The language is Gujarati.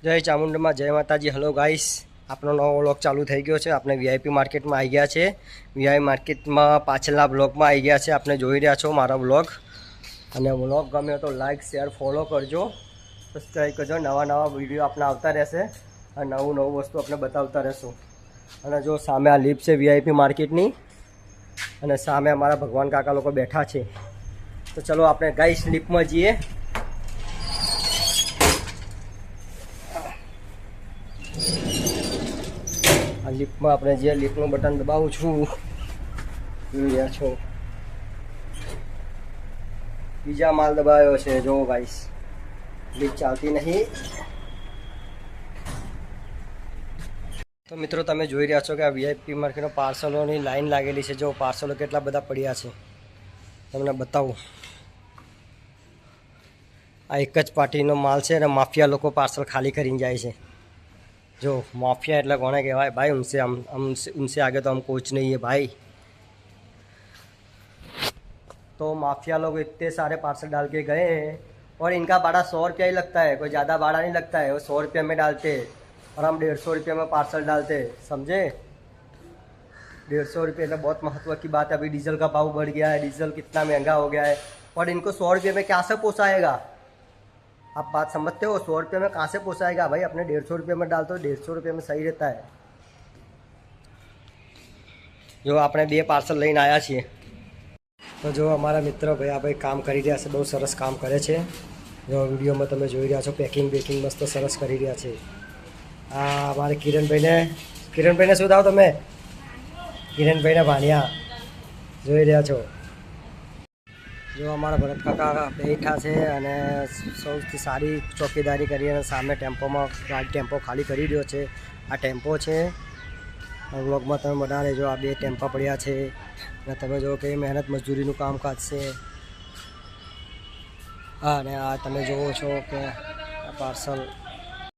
જય ચામુંડમાં જય માતાજી. હલો ગાઈસ, આપણો નવો વ્લોગ ચાલુ થઈ ગયો છે. આપણે વીઆઈપી માર્કેટમાં આવી ગયા છે. વીઆઈ માર્કેટમાં પાછળના બ્લોગમાં આવી ગયા છે. આપણે જોઈ રહ્યા છો મારા વ્લોગ. અને વ્લોગ ગમે તો લાઈક શેર ફોલો કરજો, સબસ્ક્રાઈબ કરજો. નવા વિડીયો આપણે આવતા રહેશે અને નવું વસ્તુ આપણે બતાવતા રહેશું. અને જો સામે આ લિફ્ટ છે વીઆઈપી માર્કેટની, અને સામે અમારા ભગવાન કાકા લોકો બેઠા છે. તો ચલો આપણે ગાઈસ લિફ્ટમાં જઈએ. આ લિફ્ટમાં આપણે જે લિફ્ટનું બટન દબાવું છું, જોઈ રહ્યા છો. બીજા માલ દબાવ્યો છે. જો ગાઈસ, લિફ્ટ ચાલતી નહીં. તો મિત્રો તમે જોઈ રહ્યા છો કે આ વીઆઈપી માર્કેટમાં પાર્સલોની લાઈન લાગેલી છે. જો પાર્સલો કેટલા બધા પડ્યા છે, તમને બતાવું. આ એક જ પાર્ટીનો માલ છે અને માફિયા લોકો પાર્સલ ખાલી કરીને જાય છે. जो माफिया એટલે કોને કહેવાય भाई, उनसे आगे तो हम कुछ नहीं है भाई. तो माफिया लोग इतने सारे पार्सल डाल के गए हैं और इनका भाड़ा 100 रुपया ही लगता है. कोई ज़्यादा भाड़ा नहीं लगता है. वो 100 रुपये में डालते और हम 150 रुपये में पार्सल डालते, समझे. 150 रुपये तो बहुत महत्व की बात है. अभी डीजल का भाव बढ़ गया है, डीजल कितना महंगा हो गया है और इनको 100 रुपये में क्या से पोसाएगा. आप बात समझते हो. 100 रुपये में कहाँ से पोसाएगा भाई. अपने 150 रुपये में डालते हो, 150 रुपये में सही रहता है. जो આપણે 2 પાર્સલ લઈને આવ્યા છીએ. તો જો અમારા મિત્ર ભાઈ કામ કરી રહ્યા છે, બહુ સરસ કામ કરે છે. જો વિડીયોમાં તમે જોઈ રહ્યા છો, પેકિંગ મસ્ત સરસ કરી રહ્યા છે. આ અમારે કિરણભાઈને શું થાવ તમે, કિરણભાઈને ભાણિયા જોઈ રહ્યા છો. જો અમારા ભરત કાકા બેઠા છે અને સૌથી સારી ચોકીદારી કરી અને સામે ટેમ્પો ખાલી કરી રહ્યો છે. આ ટેમ્પો છે. વ્લોગમાં તમે બધા રહેજો. આ 2 ટેમ્પા પડ્યા છે અને તમે જો કે મહેનત મજૂરીનું કામકાજ છે. અને આ તમે જુઓ છો કે આ પાર્સલ